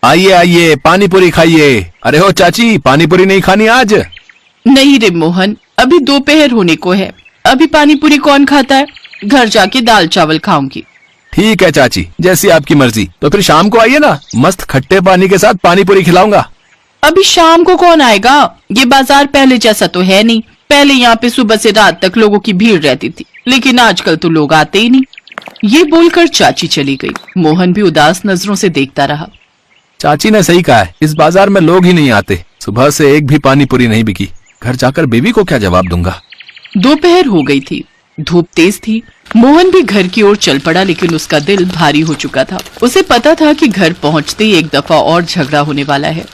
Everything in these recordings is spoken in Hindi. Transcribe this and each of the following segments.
आइए आइए, पानी पूरी खाइए। अरे हो चाची, पानी पूरी नहीं खानी आज? नहीं रे मोहन, अभी दोपहर होने को है, अभी पानी पूरी कौन खाता है। घर जाके दाल चावल खाऊंगी। ठीक है चाची, जैसी आपकी मर्जी। तो फिर शाम को आइए ना, मस्त खट्टे पानी के साथ पानी पूरी खिलाऊंगा। अभी शाम को कौन आएगा, ये बाजार पहले जैसा तो है नहीं। पहले यहाँ पे सुबह से रात तक लोगों की भीड़ रहती थी, लेकिन आजकल तो लोग आते ही नहीं। ये बोलकर चाची चली गई। मोहन भी उदास नजरों से देखता रहा। चाची ने सही कहा है, इस बाजार में लोग ही नहीं आते। सुबह से एक भी पानी पूरी नहीं बिकी। घर जाकर बीवी को क्या जवाब दूंगा। दोपहर हो गई थी, धूप तेज थी। मोहन भी घर की ओर चल पड़ा, लेकिन उसका दिल भारी हो चुका था। उसे पता था कि घर पहुंचते ही एक दफा और झगड़ा होने वाला है।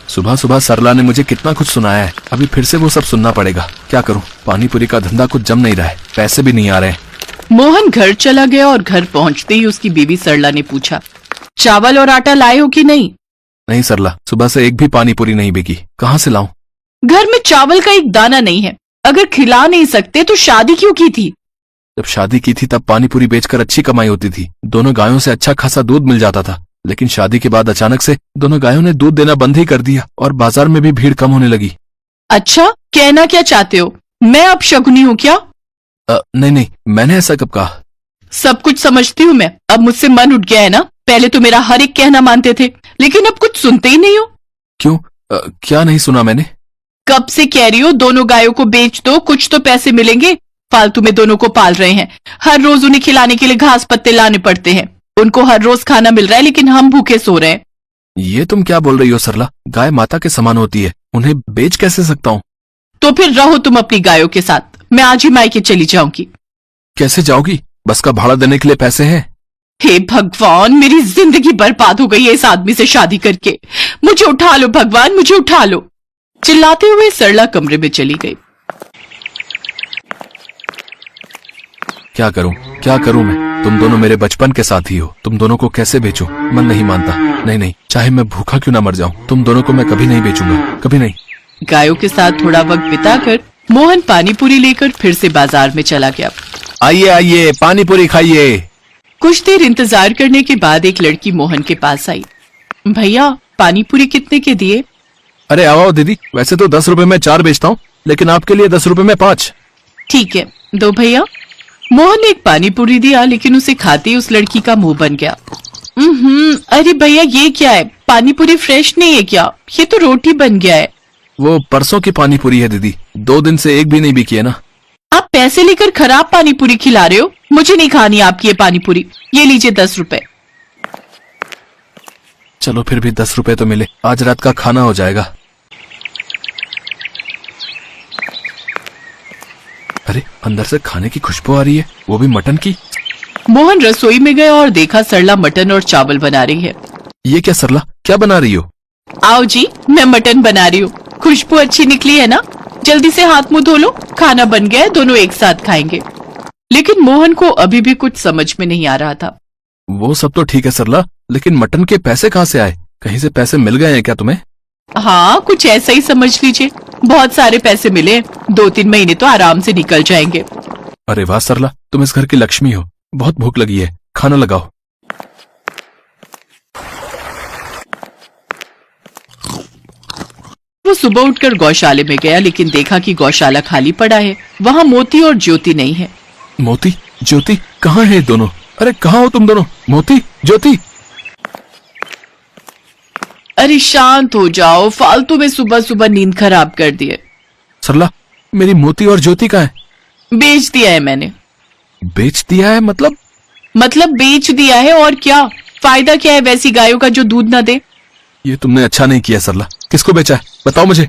सुबह सुबह सरला ने मुझे कितना कुछ सुनाया है, अभी फिर से वो सब सुनना पड़ेगा। क्या करूं, पानी पूरी का धंधा कुछ जम नहीं रहा है, पैसे भी नहीं आ रहे हैं। मोहन घर चला गया और घर पहुंचते ही उसकी बीवी सरला ने पूछा, चावल और आटा लाए हो कि नहीं? नहीं सरला, सुबह से एक भी पानी पूरी नहीं बिकी, कहाँ से लाऊं? घर में चावल का एक दाना नहीं है। अगर खिला नहीं सकते तो शादी क्यों की थी? जब शादी की थी तब पानी पूरी बेचकर अच्छी कमाई होती थी। दोनों गायों से अच्छा खासा दूध मिल जाता था। लेकिन शादी के बाद अचानक से दोनों गायों ने दूध देना बंद ही कर दिया और बाजार में भी भीड़ कम होने लगी। अच्छा, कहना क्या चाहते हो? मैं अब शकुनी हूँ क्या? नहीं नहीं, मैंने ऐसा कब कहा? सब कुछ समझती हूँ मैं, अब मुझसे मन उठ गया है ना। पहले तो मेरा हर एक कहना मानते थे, लेकिन अब कुछ सुनते ही नहीं हो। क्यों? क्या नहीं सुना मैंने? कब से कह रही हो दोनों गायों को बेच दो, कुछ तो पैसे मिलेंगे। फालतू में दोनों को पाल रहे हैं, हर रोज उन्हें खिलाने के लिए घास पत्ते लाने पड़ते हैं। उनको हर रोज खाना मिल रहा है, लेकिन हम भूखे सो रहे हैं। ये तुम क्या बोल रही हो सरला? गाय माता के समान होती है, उन्हें बेच कैसे सकता हूँ? तो फिर रहो तुम अपनी गायों के साथ, मैं आज ही मायके चली जाऊंगी। कैसे जाओगी? बस का भाड़ा देने के लिए पैसे हैं? हे भगवान, मेरी जिंदगी बर्बाद हो गई है इस आदमी से शादी करके। मुझे उठा लो भगवान, मुझे उठा लो। चिल्लाते हुए सरला कमरे में चली गई। क्या करूं मैं? तुम दोनों मेरे बचपन के साथी हो, तुम दोनों को कैसे बेचूं? मन नहीं मानता। नहीं नहीं, चाहे मैं भूखा क्यों ना मर जाऊं, तुम दोनों को मैं कभी नहीं बेचूंगा, कभी नहीं। गायों के साथ थोड़ा वक्त बिताकर मोहन पानी पूरी लेकर फिर से बाजार में चला गया। आइए आइए, पानी पूरी खाइए। कुछ देर इंतजार करने के बाद एक लड़की मोहन के पास आई। भैया, पानी पूरी कितने के दिए? अरे आओ दीदी, वैसे तो 10 रुपए में 4 बेचता हूँ, लेकिन आपके लिए 10 रुपए में 5। ठीक है, दो भैया। मोहन ने एक पानी पूरी दिया, लेकिन उसे खाते ही उस लड़की का मुंह बन गया। अरे भैया, ये क्या है? पानी पूरी फ्रेश नहीं है क्या? ये तो रोटी बन गया है। वो परसों की पानी पूरी है दीदी, 2 दिन से एक भी नहीं बिकी है ना। आप पैसे लेकर खराब पानी पूरी खिला रहे हो। मुझे नहीं खानी आपकी ये पानी पूरी। ये लीजिए 10 रुपए। चलो फिर भी 10 रुपए तो मिले, आज रात का खाना हो जाएगा। अरे अंदर से खाने की खुशबू आ रही है, वो भी मटन की। मोहन रसोई में गया और देखा सरला मटन और चावल बना रही है। ये क्या सरला, क्या बना रही हो? आओ जी, मैं मटन बना रही हूँ। खुशबू अच्छी निकली है ना? जल्दी से हाथ मुंह धो लो, खाना बन गया है, दोनों एक साथ खाएंगे। लेकिन मोहन को अभी भी कुछ समझ में नहीं आ रहा था। वो सब तो ठीक है सरला, लेकिन मटन के पैसे कहाँ से आए? कहीं से पैसे मिल गए हैं क्या तुम्हें? हाँ, कुछ ऐसा ही समझ लीजिए। बहुत सारे पैसे मिले, 2-3 महीने तो आराम से निकल जाएंगे। अरे वाह सरला, तुम इस घर की लक्ष्मी हो। बहुत भूख लगी है, खाना लगाओ। वो सुबह उठकर गौशाले में गया, लेकिन देखा कि गौशाला खाली पड़ा है। वहाँ मोती और ज्योति नहीं है। मोती ज्योति कहाँ है दोनों? अरे कहाँ हो तुम दोनों? मोती ज्योति। अरे शांत हो जाओ, फालतू में सुबह सुबह नींद खराब कर दिए। सरला, मेरी मोती और ज्योति कहाँ है? बेच दिया है मैंने। बेच दिया है मतलब? मतलब बेच दिया है, और क्या? फायदा क्या है वैसी गायों का जो दूध न दे? ये तुमने अच्छा नहीं किया सरला। किसको बेचा है, बताओ मुझे।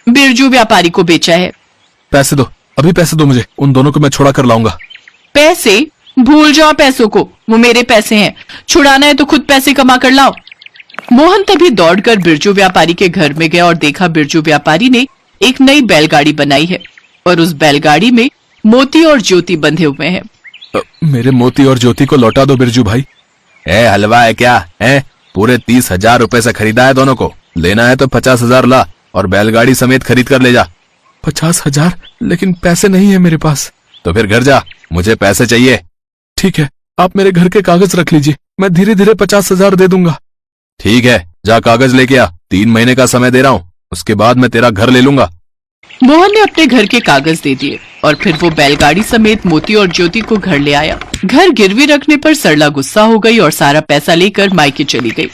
बिरजू व्यापारी को बेचा है। पैसे दो, अभी पैसे दो मुझे, उन दोनों को मैं छुड़ा कर लाऊंगा। पैसे? भूल जाओ पैसों को, वो मेरे पैसे हैं। छुड़ाना है तो खुद पैसे कमा कर लाओ। मोहन तभी दौड़कर बिरजू व्यापारी के घर में गया और देखा बिरजू व्यापारी ने एक नई बैलगाड़ी बनाई है और उस बैलगाड़ी में मोती और ज्योति बंधे हुए हैं। मेरे मोती और ज्योति को लौटा दो बिरजू भाई। हलवा है क्या है? पूरे 30,000 रुपए से खरीदा है दोनों को। लेना है तो 50,000 ला और बैलगाड़ी समेत खरीद कर ले जा। 50,000? लेकिन पैसे नहीं है मेरे पास। तो फिर घर जा, मुझे पैसे चाहिए। ठीक है, आप मेरे घर के कागज रख लीजिए, मैं धीरे धीरे 50,000 दे दूंगा। ठीक है, जा कागज लेके आ, 3 महीने का समय दे रहा हूँ, उसके बाद मैं तेरा घर ले लूंगा। मोहन ने अपने घर के कागज दे दिए और फिर वो बैलगाड़ी समेत मोती और ज्योति को घर ले आया। घर गिरवी रखने पर सरला गुस्सा हो गई और सारा पैसा लेकर मायके चली गई।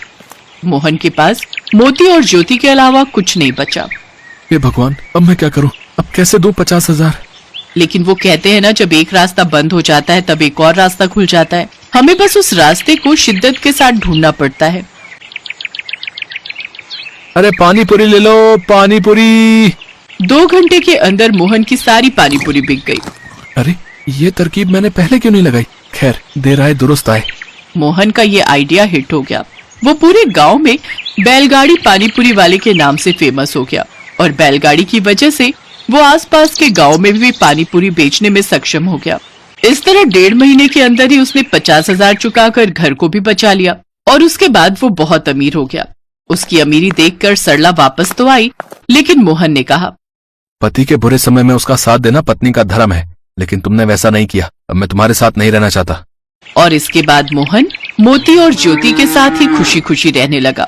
मोहन के पास मोती और ज्योति के अलावा कुछ नहीं बचा। हे भगवान, अब मैं क्या करूं? अब कैसे दूं 50,000? लेकिन वो कहते हैं ना, जब एक रास्ता बंद हो जाता है तब एक और रास्ता खुल जाता है। हमें बस उस रास्ते को शिद्दत के साथ ढूंढना पड़ता है। अरे पानी पूरी ले लो, पानी पूरी। 2 घंटे के अंदर मोहन की सारी पानी पूरी बिक गई। अरे ये तरकीब मैंने पहले क्यों नहीं लगाई? खैर, देर आए दुरुस्त आए। मोहन का ये आइडिया हिट हो गया। वो पूरे गांव में बैलगाड़ी पानीपुरी वाले के नाम से फेमस हो गया और बैलगाड़ी की वजह से वो आसपास के गांव में भी पानीपुरी बेचने में सक्षम हो गया। इस तरह 1.5 महीने के अंदर ही उसने 50,000 चुकाकर घर को भी बचा लिया और उसके बाद वो बहुत अमीर हो गया। उसकी अमीरी देखकर सरला वापस तो आई, लेकिन मोहन ने कहा, पति के बुरे समय में उसका साथ देना पत्नी का धर्म है, लेकिन तुमने वैसा नहीं किया। अब मैं तुम्हारे साथ नहीं रहना चाहता। और इसके बाद मोहन मोती और ज्योति के साथ ही खुशी खुशी रहने लगा।